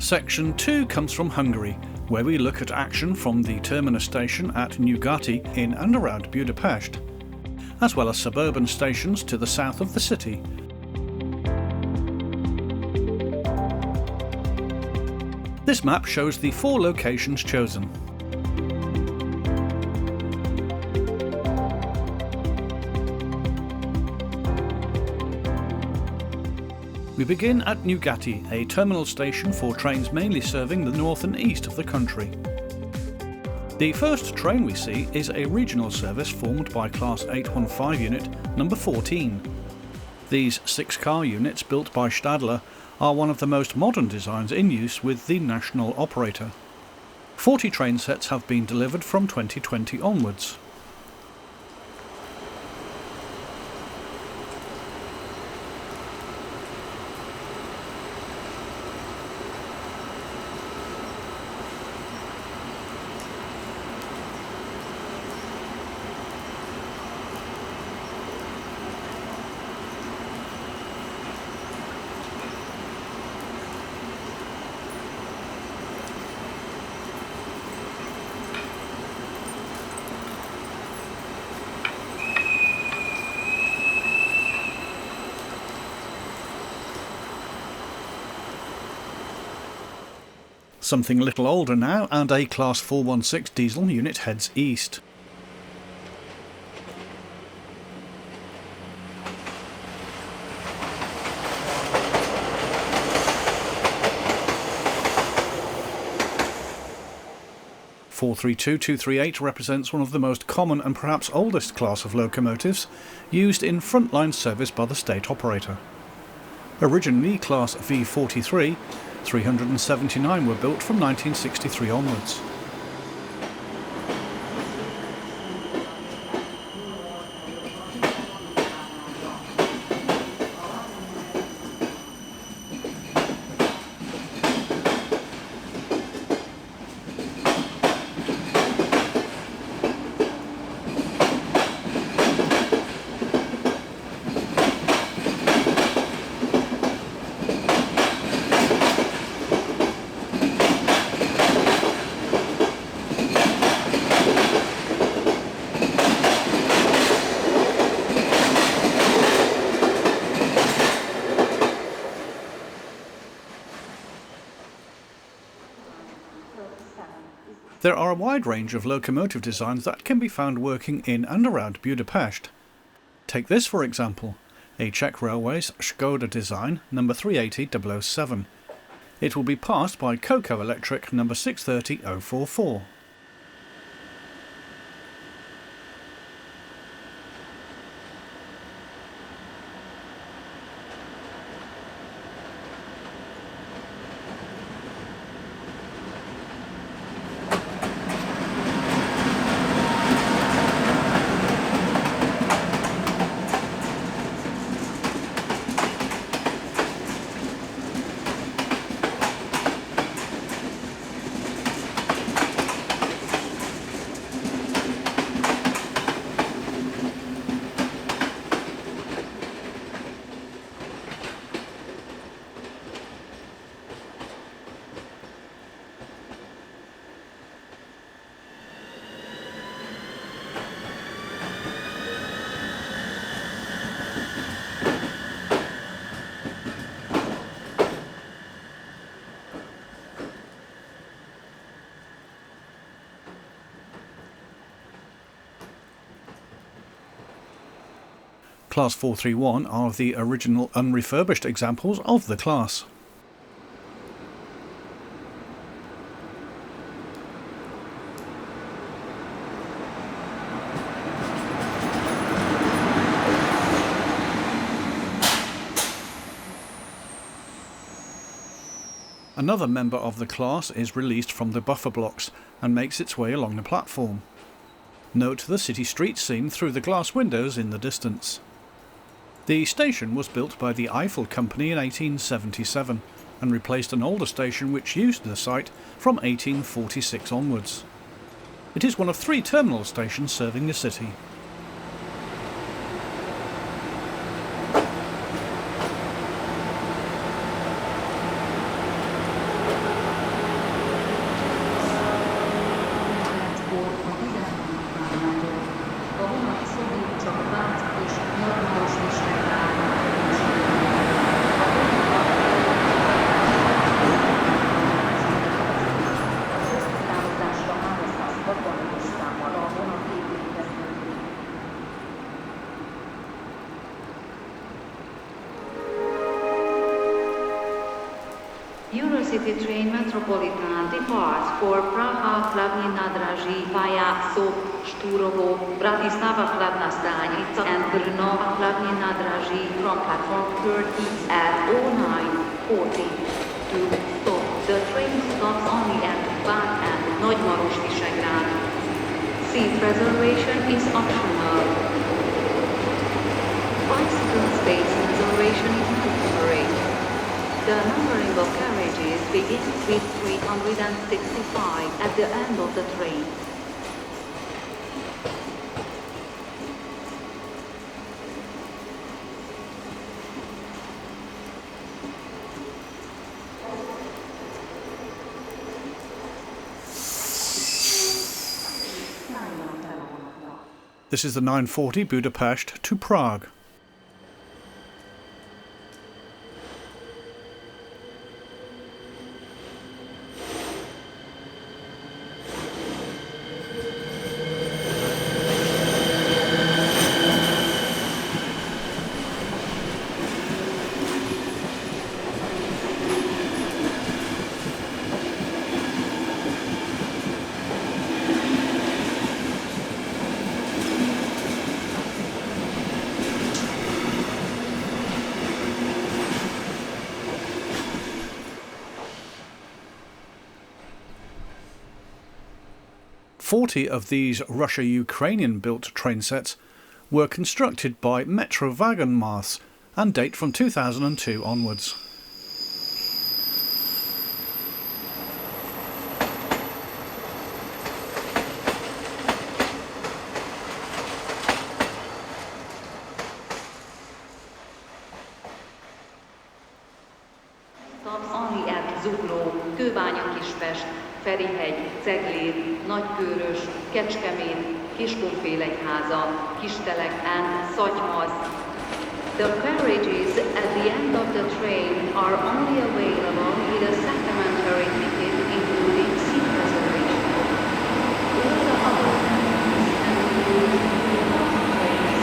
Section 2 comes from Hungary, where we look at action from the terminus station at Nyugati in and around Budapest, as well as suburban stations to the south of the city. This map shows the 4 locations chosen. We begin at Nyugati, a terminal station for trains mainly serving the north and east of the country. The first train we see is a regional service formed by Class 815 unit number 14. These 6-car units built by Stadler are one of the most modern designs in use with the national operator. 40 train sets have been delivered from 2020 onwards. Something a little older now, and a Class 416 diesel unit heads east. (432-238) represents one of the most common and perhaps oldest class of locomotives used in frontline service by the state operator. Originally Class V43, 379 were built from 1963 onwards. There are a wide range of locomotive designs that can be found working in and around Budapest. Take this for example, a Czech Railways Škoda design number 380007. It will be passed by Coco Electric number 630044. Class 431 are the original unrefurbished examples of the class. Another member of the class is released from the buffer blocks and makes its way along the platform. Note the city street seen through the glass windows in the distance. The station was built by the Eiffel Company in 1877 and replaced an older station which used the site from 1846 onwards. It is one of 3 terminal stations serving the city. Intercity train Metropolitan departs for Praha, Hlavní nádraží via Sop, Štúrovo, Bratislava Hlavná stanica and Brno Hlavní nádraží from platform 30 at 09:40. To stop, the train stops only at Bát and Nagymaros-Visegrád. Seat reservation is optional. Bicycle space reservation is necessary. The numbering of carriages begins with 365 at the end of the train. This is the 9:40 Budapest to Prague. Forty of these Russia-Ukrainian-built train sets were constructed by Metrowagenmaß and date from 2002 onwards. Stops only at Zugló, Kőbánya-Kispest, Ferihegy, Cegléd, Nagykőrös, Kecskemét, Kiskunfélegyháza, Kistelek and Szatymaz. The carriages at the end of the train are only available with a supplementary ticket including seat reservation. All the other terminals and trains.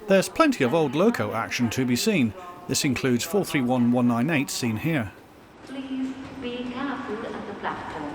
There's plenty of old loco action to be seen. This includes 431198 seen here. Please be careful at the platform.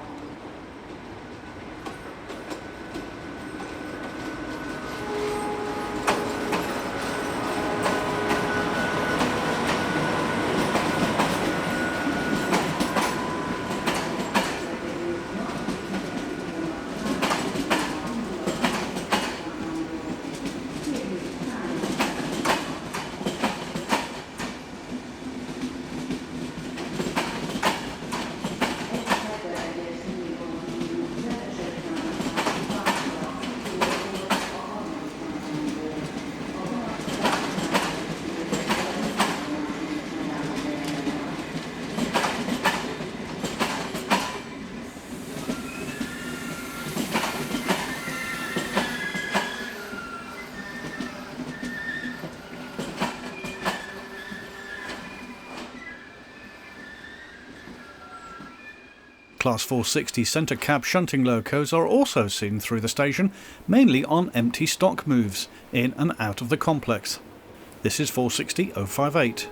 Class 460 centre cab shunting locos are also seen through the station, mainly on empty stock moves, in and out of the complex. This is 460058.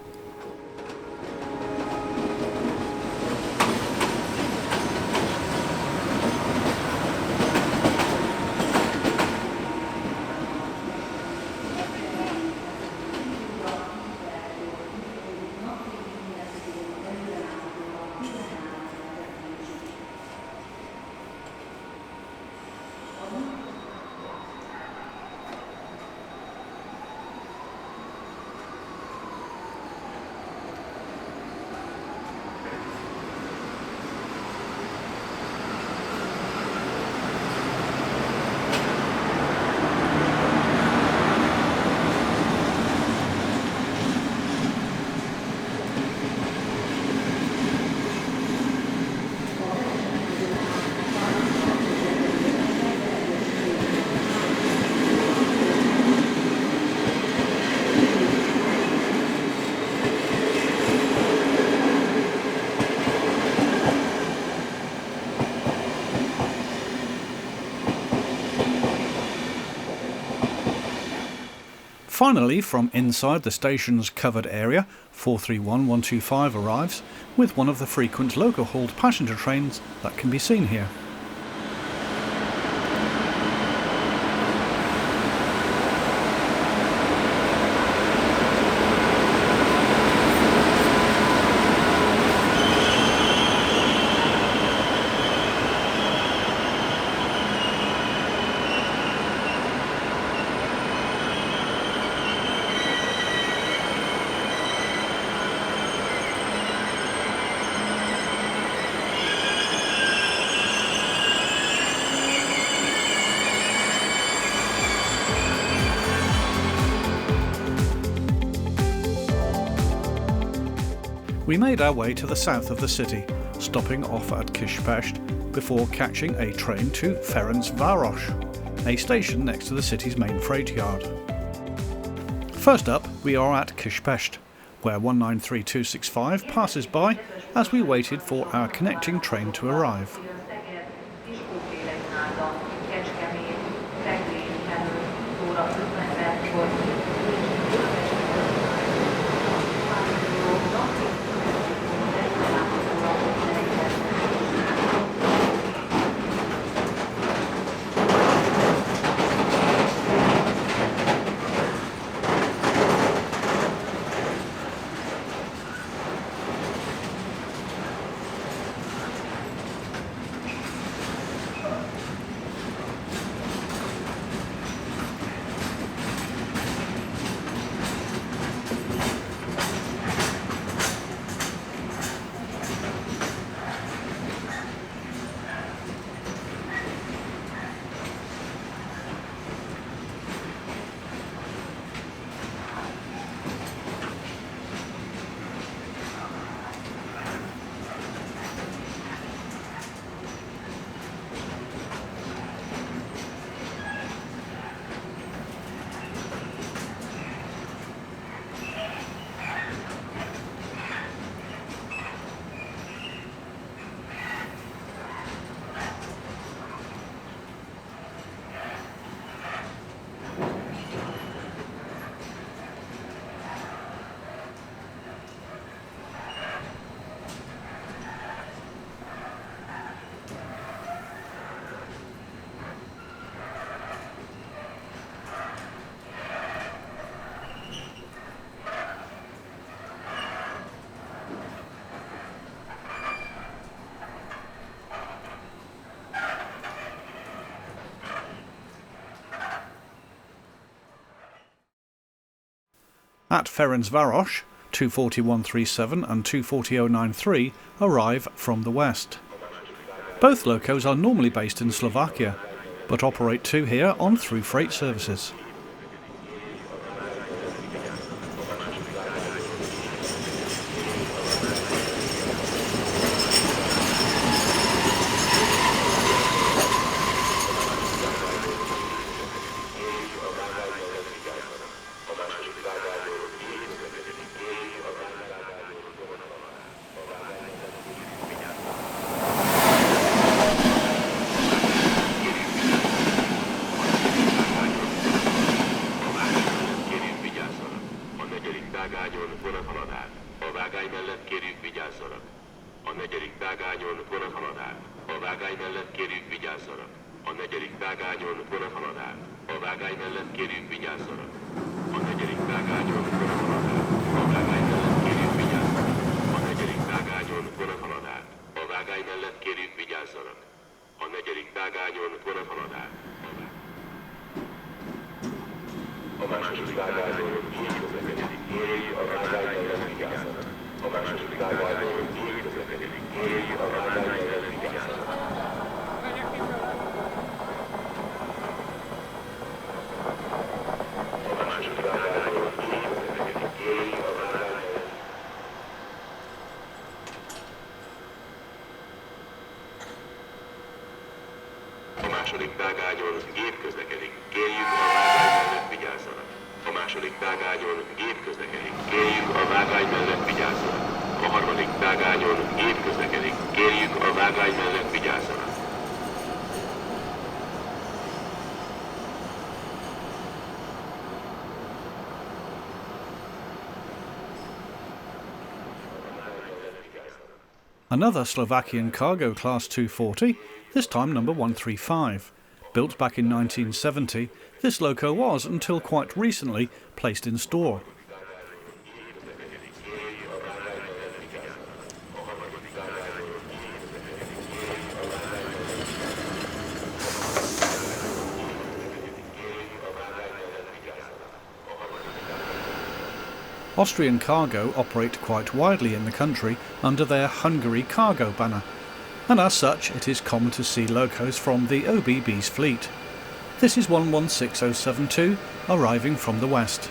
Finally, from inside the station's covered area, 431125 arrives with one of the frequent local-hauled passenger trains that can be seen here. We made our way to the south of the city, stopping off at Kispest before catching a train to Ferencváros, a station next to the city's main freight yard. First up, we are at Kispest, where 193265 passes by as we waited for our connecting train to arrive. At Ferencváros, 240137 and 240093 arrive from the west. Both locos are normally based in Slovakia, but operate two here on through freight services. második vágányon gép közlekedik. Kérjük a vágány mellett vigyázzanak. A második vágányon gép közlekedik. Kérjük a vágány mellett vigyázzanak. A harmadik vágányon gép közlekedik. Kérjük a vágány mellett vigyázzanak. Another Slovakian cargo class 240, this time number 135. Built back in 1970, this loco was, until quite recently, placed in store. Austrian Cargo operate quite widely in the country under their Hungary cargo banner, and as such it is common to see locos from the OBB's fleet. This is 116072 arriving from the west.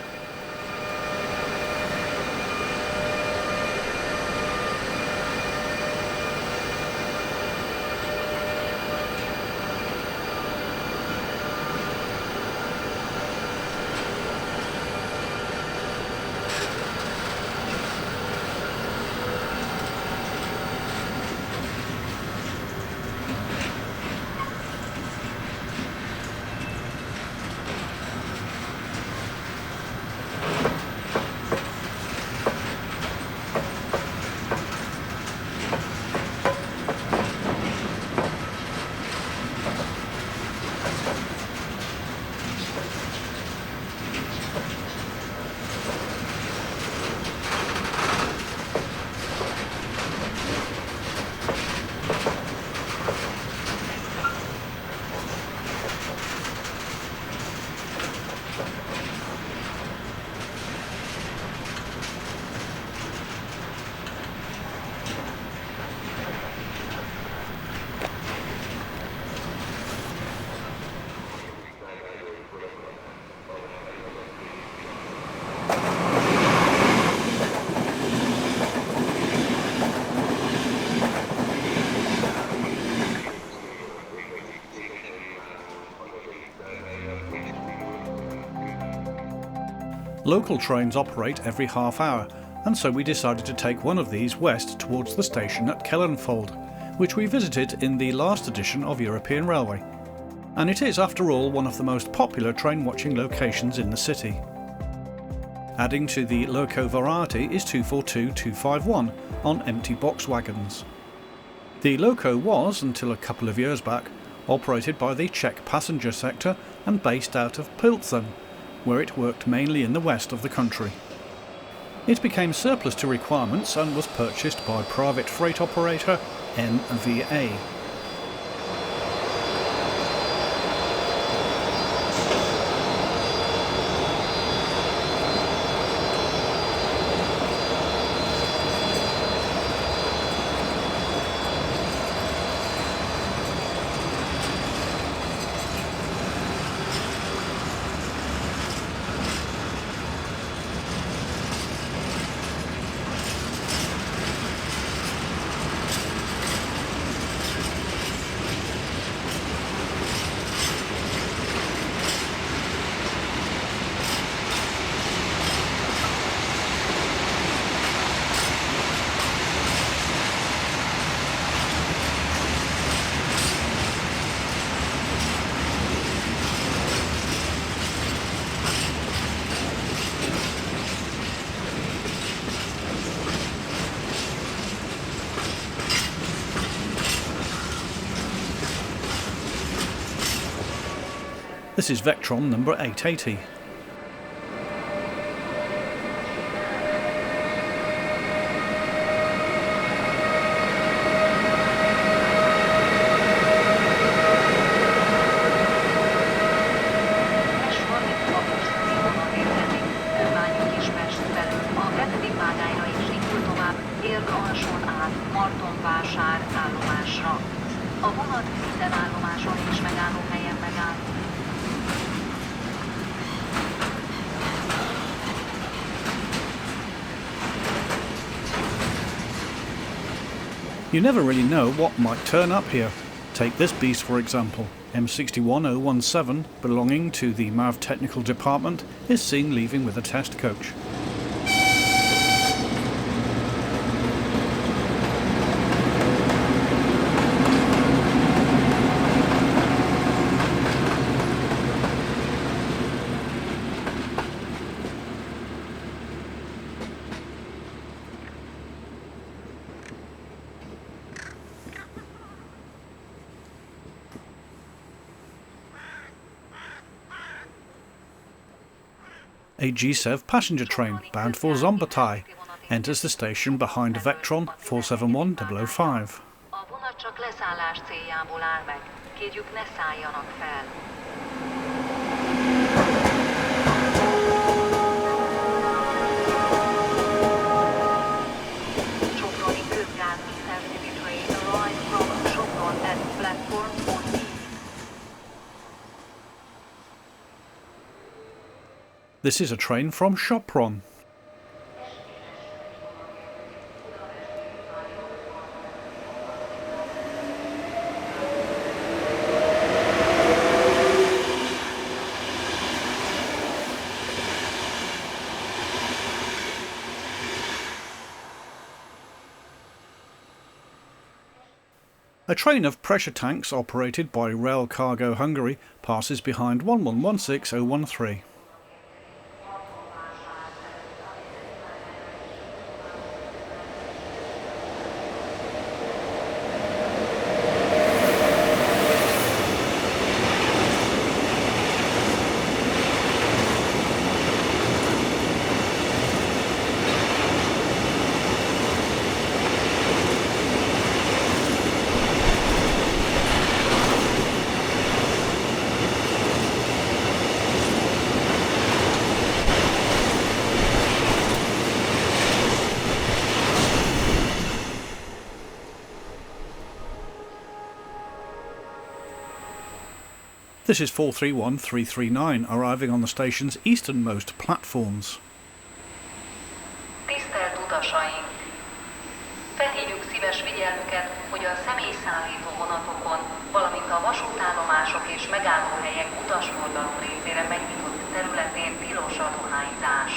Local trains operate every half hour, and so we decided to take one of these west towards the station at Kelenfold, which we visited in the last edition of European Railway. And it is, after all, one of the most popular train watching locations in the city. Adding to the loco variety is 242-251 on empty box wagons. The loco was, until a couple of years back, operated by the Czech passenger sector and based out of Pilsen, where it worked mainly in the west of the country. It became surplus to requirements and was purchased by private freight operator NVA. This is Vectron number 880. A vonat minden állomáson és megállóhelyen megáll. You never really know what might turn up here. Take this beast for example. M61017, belonging to the MAV Technical Department, is seen leaving with a test coach. A G7 passenger train bound for Szombathely enters the station behind Vectron 471005. A vonat csak leszállás céljából áll meg. Kérjük, ne szálljanak fel. Soproni közgáz Intercity train arrives from Sopron at platform 14. This is a train from Sopron. A train of pressure tanks operated by Rail Cargo Hungary passes behind 1116013. This is 431339 arriving on the station's easternmost platforms. Tisztelt utasaink! Felhívjuk szíves figyelmüket, hogy a személyszállító vonatokon, valamint a vasútállomások és megállóhelyek utasforgalom részére megnyitott területén tilos a dohányzás.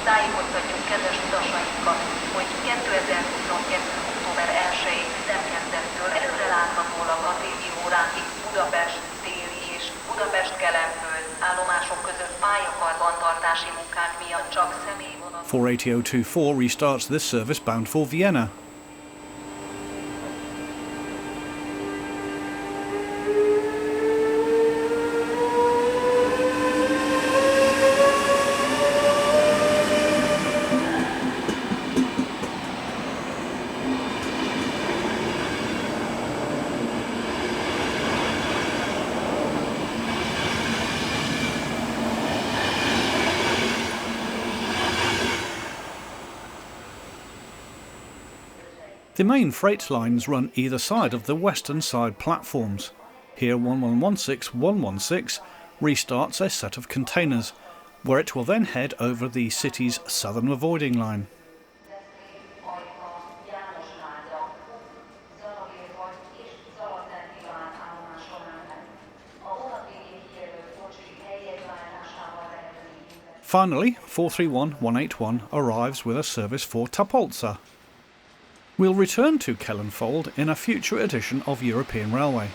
Tájékoztatjuk kedves utasainkat, hogy 2022. október 1-i üzemkezdetől előreláthatólag a téli órákig Budapest téli és Budapest-Kelenfold állomások között pályakarbantartási munkák miatt csak személyvonat. 48024 restarts this service bound for Vienna. The main freight lines run either side of the western side platforms. Here 1116116 restarts a set of containers, where it will then head over the city's southern avoiding line. Finally, 431181 arrives with a service for Tapolca. We'll return to Kelenfold in a future edition of European Railway.